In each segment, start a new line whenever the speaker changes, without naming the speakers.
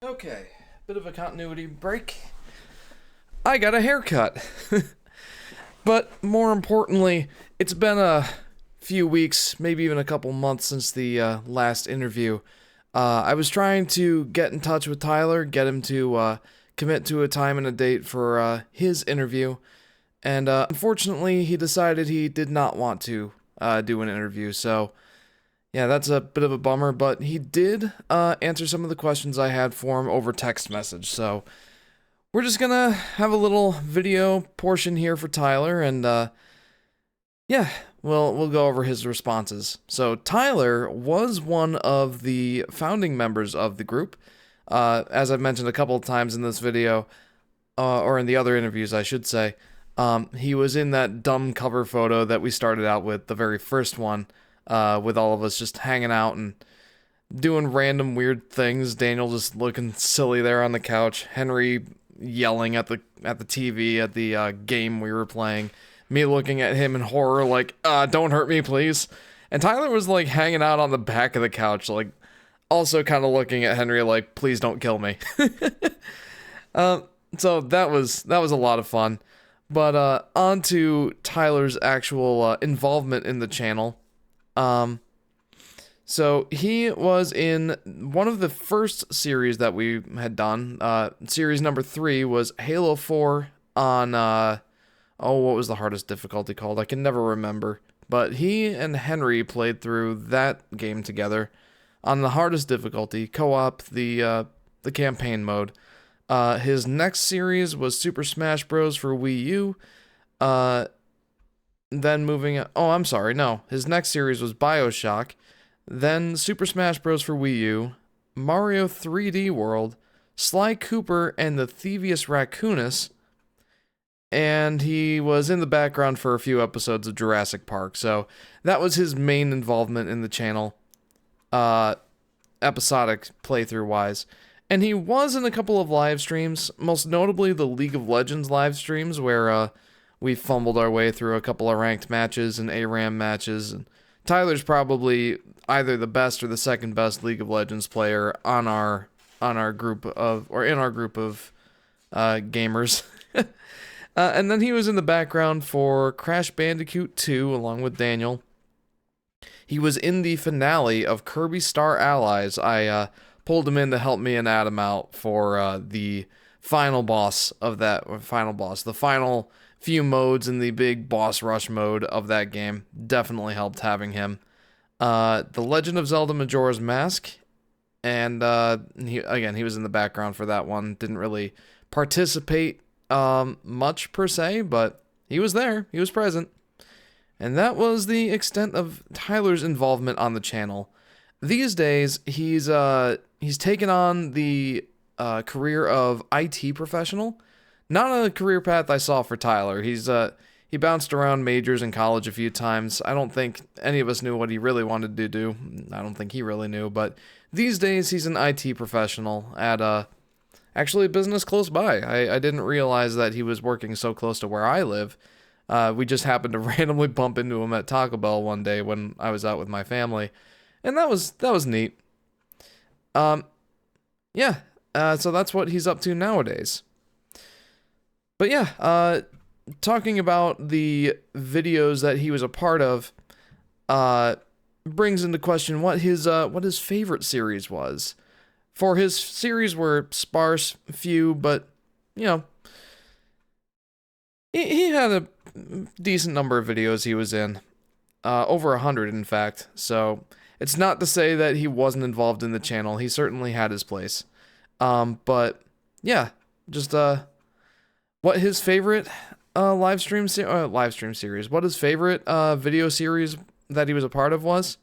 Okay, bit of a continuity break. I got a haircut. But more importantly, it's been a few weeks, maybe even a couple months since the last interview. I was trying to get in touch with Tyler, get him to commit to a time and a date for his interview. And unfortunately, he decided he did not want to do an interview. So, yeah, that's a bit of a bummer. But he did answer some of the questions I had for him over text message. So, we're just gonna have a little video portion here for Tyler, and yeah, we'll go over his responses. So Tyler was one of the founding members of the group. As I've mentioned a couple of times in this video, or in the other interviews, I should say, he was in that dumb cover photo that we started out with, the very first one, with all of us just hanging out and doing random weird things. Daniel just looking silly there on the couch. Henry yelling at the TV at the game we were playing. Me looking at him in horror like, don't hurt me, please. And Tyler was like hanging out on the back of the couch, like also kind of looking at Henry like, please don't kill me. So that was a lot of fun. But on to Tyler's actual involvement in the channel. So he was in one of the first series that we had done. Series number 3 was Halo 4 on, what was the hardest difficulty called? I can never remember. But he and Henry played through that game together on the hardest difficulty, co-op, the campaign mode. His next series was Super Smash Bros. For Wii U. Then moving, his next series was BioShock. Then Super Smash Bros. For Wii U, Mario 3D World, Sly Cooper and the Thievius Raccoonus, and he was in the background for a few episodes of Jurassic Park, so that was his main involvement in the channel, episodic playthrough-wise. And he was in a couple of live streams, most notably the League of Legends live streams, where we fumbled our way through a couple of ranked matches and ARAM matches, and Tyler's probably either the best or the second best League of Legends player in our group of gamers. And then he was in the background for Crash Bandicoot 2 along with Daniel. He was in the finale of Kirby Star Allies. I pulled him in to help me and Adam out for the final boss of that, the final few modes in the big boss rush mode of that game. Definitely helped having him. The Legend of Zelda Majora's Mask, and he was in the background for that one. Didn't really participate much per se, but he was there. He was present. And that was the extent of Tyler's involvement on the channel. These days, he's taken on the career of IT professional. Not a career path I saw for Tyler. He bounced around majors in college a few times. I don't think any of us knew what he really wanted to do. I don't think he really knew, but these days he's an IT professional at actually a business close by. I didn't realize that he was working so close to where I live. We just happened to randomly bump into him at Taco Bell one day when I was out with my family, and that was neat. So that's what he's up to nowadays. But yeah, talking about the videos that he was a part of, brings into question what his favorite series was. For his series were sparse, few, but you know, he had a decent number of videos he was in, over 100 in fact. So it's not to say that he wasn't involved in the channel. He certainly had his place. But yeah, just what his favorite live stream series, what his favorite video series that he was a part of was.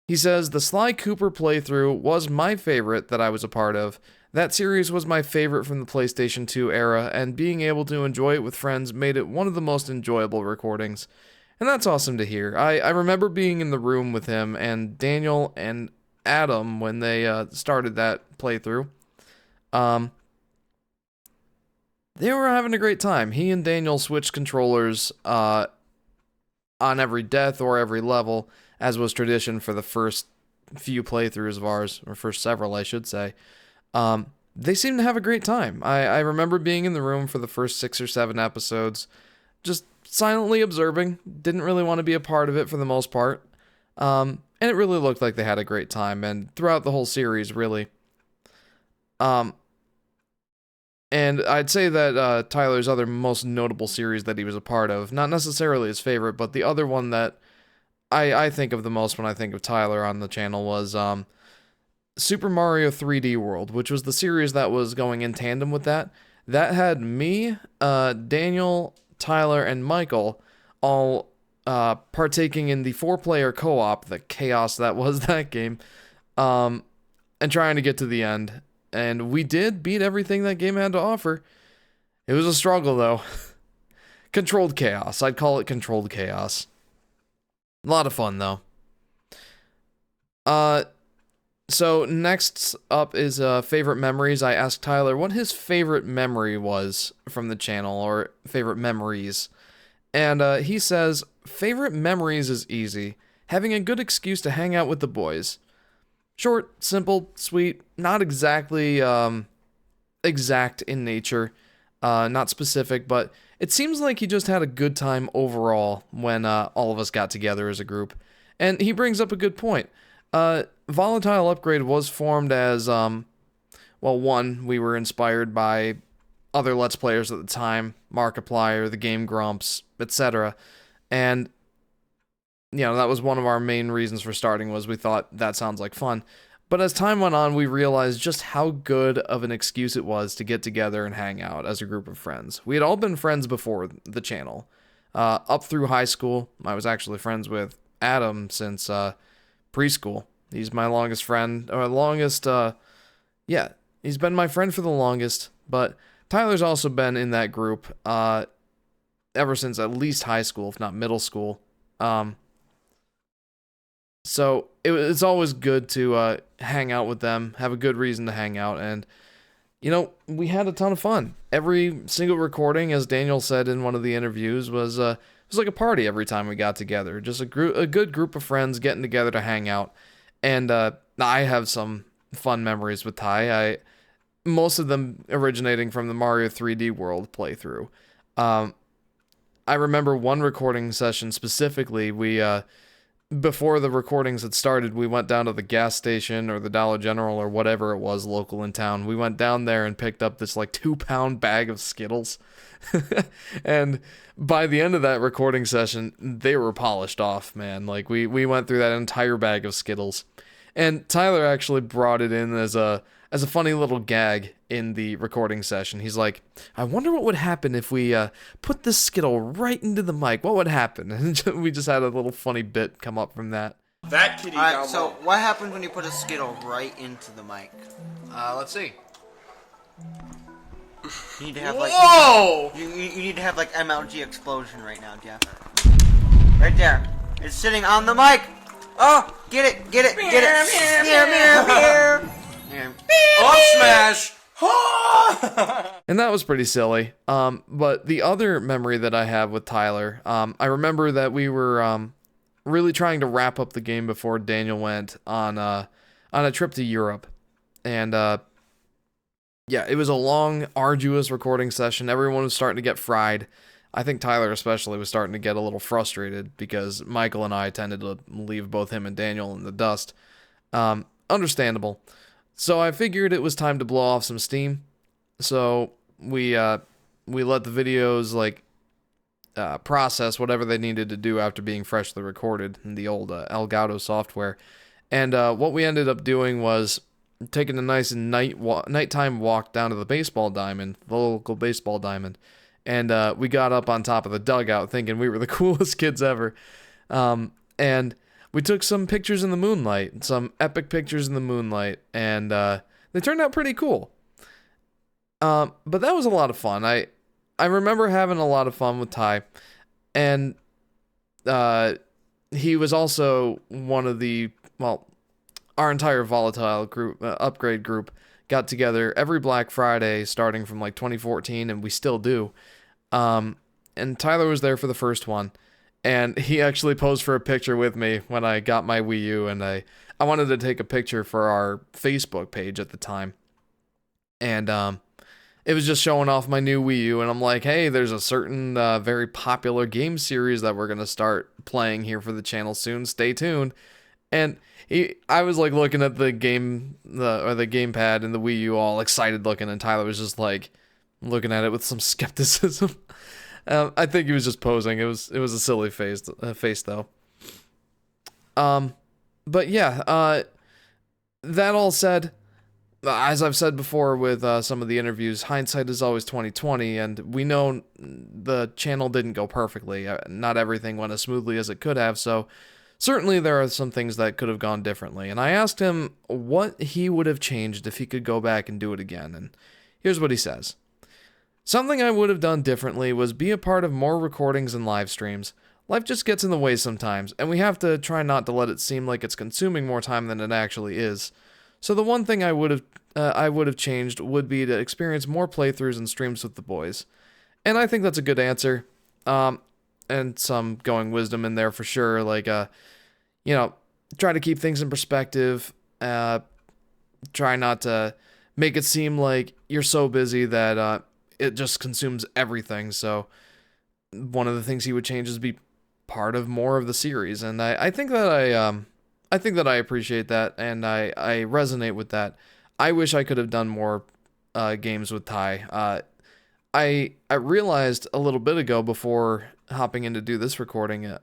He says, the Sly Cooper playthrough was my favorite that I was a part of. That series was my favorite from the PlayStation 2 era, and being able to enjoy it with friends made it one of the most enjoyable recordings. And that's awesome to hear. I remember being in the room with him and Daniel and Adam when they started that playthrough. They were having a great time. He and Daniel switched controllers on every death or every level, as was tradition for the first few playthroughs of ours, or first several, I should say. They seem to have a great time. I remember being in the room for the first 6 or 7 episodes, just silently observing, didn't really want to be a part of it for the most part. And it really looked like they had a great time, and throughout the whole series, really. And I'd say that Tyler's other most notable series that he was a part of, not necessarily his favorite, but the other one that I think of the most when I think of Tyler on the channel was Super Mario 3D World, which was the series that was going in tandem with that. That had me, Daniel, Tyler, and Michael all partaking in the 4-player co-op, the chaos that was that game, and trying to get to the end. And we did beat everything that game had to offer. It was a struggle, though. Controlled chaos. I'd call it controlled chaos. A lot of fun, though. So next up is favorite memories. I asked Tyler what his favorite memory was from the channel, or favorite memories. And he says, favorite memories is easy. Having a good excuse to hang out with the boys. Short, simple, sweet, not exactly exact in nature, not specific, but it seems like he just had a good time overall when all of us got together as a group. And he brings up a good point. Volatile Upgrade was formed as, well, one, we were inspired by other Let's Players at the time, Markiplier, the Game Grumps, etc. And you know, that was one of our main reasons for starting, was we thought that sounds like fun. But as time went on, we realized just how good of an excuse it was to get together and hang out as a group of friends. We had all been friends before the channel. Up through high school, I was actually friends with Adam since preschool. He's my longest friend, or yeah, he's been my friend for the longest. But Tyler's also been in that group ever since at least high school, if not middle school. So it's always good to hang out with them, have a good reason to hang out, and, you know, we had a ton of fun. Every single recording, as Daniel said in one of the interviews, was like a party every time we got together. Just a good group of friends getting together to hang out. And I have some fun memories with Ty. Most of them originating from the Mario 3D World playthrough. I remember one recording session specifically, before the recordings had started, we went down to the gas station or the Dollar General or whatever it was local in town. We went down there and picked up this like 2-pound bag of Skittles. And by the end of that recording session, they were polished off, man. Like we went through that entire bag of Skittles. And Tyler actually brought it in as a funny little gag in the recording session. He's like, I wonder what would happen if we put this Skittle right into the mic. What would happen? And we just had a little funny bit come up from that.
That kitty.
Alright, so what happens when you put a Skittle right into the mic?
Let's see.
You need to have like...
Whoa!
You need to have like MLG explosion right now, Jeff. Right there. It's sitting on the mic! Oh! Get it! Get it! Get it! Here!
Up smash!
And that was pretty silly. But the other memory that I have with Tyler, I remember that we were really trying to wrap up the game before Daniel went on a trip to Europe. And yeah, it was a long, arduous recording session. Everyone was starting to get fried. I think Tyler especially was starting to get a little frustrated because Michael and I tended to leave both him and Daniel in the dust. Understandable. So I figured it was time to blow off some steam. So we let the videos like process whatever they needed to do after being freshly recorded in the old Elgato software. And what we ended up doing was taking a nice nighttime walk down to the baseball diamond, the local baseball diamond. And we got up on top of the dugout thinking we were the coolest kids ever. And we took some pictures in the moonlight, some epic pictures in the moonlight, and they turned out pretty cool. But that was a lot of fun. I remember having a lot of fun with Ty, and he was also one of the, well, our entire Volatile group, Upgrade group, got together every Black Friday starting from like 2014, and we still do. And Tyler was there for the first one. And he actually posed for a picture with me when I got my Wii U, and I wanted to take a picture for our Facebook page at the time. And it was just showing off my new Wii U, and I'm like, hey, there's a certain very popular game series that we're gonna start playing here for the channel soon. Stay tuned. And I was like looking at the gamepad and the Wii U, all excited looking, and Tyler was just like looking at it with some skepticism. I think he was just posing. It was a silly face though. But yeah, that all said, as I've said before with some of the interviews, hindsight is always 20/20, and we know the channel didn't go perfectly. Not everything went as smoothly as it could have, so certainly there are some things that could have gone differently. And I asked him what he would have changed if he could go back and do it again, and here's what he says. Something I would have done differently was be a part of more recordings and live streams. Life just gets in the way sometimes, and we have to try not to let it seem like it's consuming more time than it actually is. So the one thing I would have changed would be to experience more playthroughs and streams with the boys. And I think that's a good answer. And some going wisdom in there for sure. Like, try to keep things in perspective. Try not to make it seem like you're so busy that it just consumes everything. So one of the things he would change is be part of more of the series. And I think that I think that I appreciate that, and I resonate with that. I wish I could have done more games with Ty. I realized a little bit ago before hopping in to do this recording,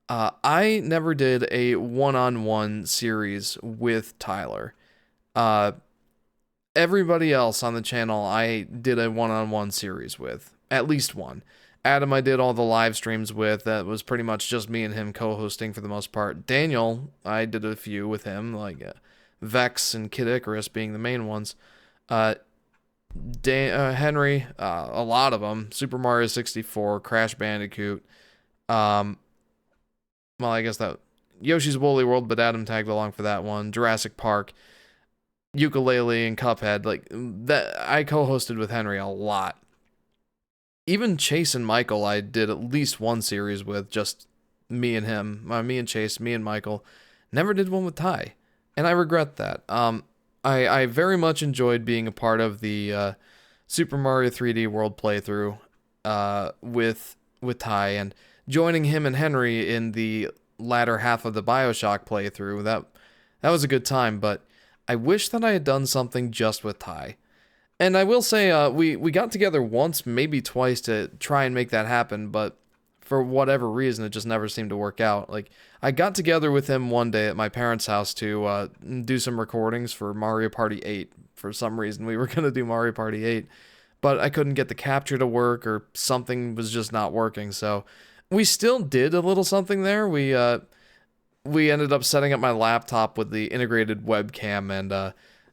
I never did a one-on-one series with Tyler. Everybody else on the channel I did a one-on-one series with, at least one. Adam I did all the live streams with. That was pretty much just me and him co-hosting for the most part. Daniel, I did a few with him, like Vex and Kid Icarus being the main ones. Henry, a lot of them. Super Mario 64, Crash Bandicoot. Well, I guess that Yoshi's Woolly World, but Adam tagged along for that one. Jurassic Park, Ukulele, and Cuphead. Like that, I co-hosted with Henry a lot. Even Chase and Michael, I did at least one series with, just me and him. Me and Chase, me and Michael. Never did one with Ty, and I regret that. I very much enjoyed being a part of the Super Mario 3D World playthrough with Ty, and joining him and Henry in the latter half of the BioShock playthrough. That was a good time, but I wish that I had done something just with Ty. And I will say, we got together once, maybe twice, to try and make that happen, but for whatever reason, it just never seemed to work out. Like, I got together with him one day at my parents' house to do some recordings for Mario Party 8. For some reason, we were going to do Mario Party 8, but I couldn't get the capture to work, or something was just not working, so we still did a little something there. We ended up setting up my laptop with the integrated webcam, and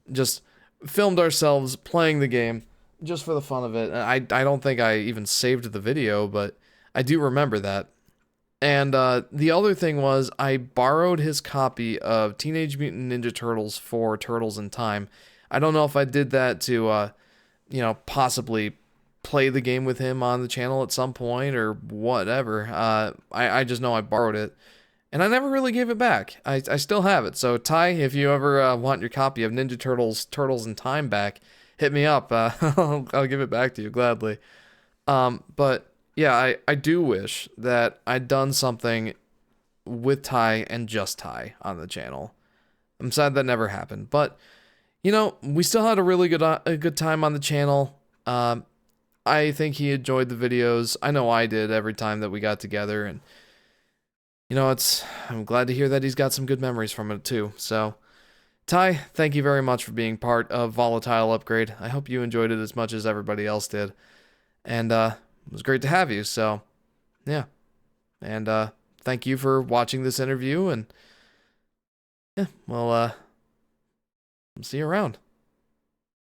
just filmed ourselves playing the game just for the fun of it. I don't think I even saved the video, but I do remember that. And the other thing was I borrowed his copy of Teenage Mutant Ninja Turtles 4 Turtles in Time. I don't know if I did that to possibly play the game with him on the channel at some point or whatever. I just know I borrowed it. And I never really gave it back. I still have it. So, Ty, if you ever want your copy of Ninja Turtles Turtles in Time back, hit me up. I'll give it back to you gladly. But, yeah, I do wish that I'd done something with Ty and just Ty on the channel. I'm sad that never happened. But, we still had a really good time on the channel. I think he enjoyed the videos. I know I did every time that we got together, and I'm glad to hear that he's got some good memories from it too. So, Ty, thank you very much for being part of Volatile Upgrade. I hope you enjoyed it as much as everybody else did. And it was great to have you, so yeah. And thank you for watching this interview, and yeah, well, see you around.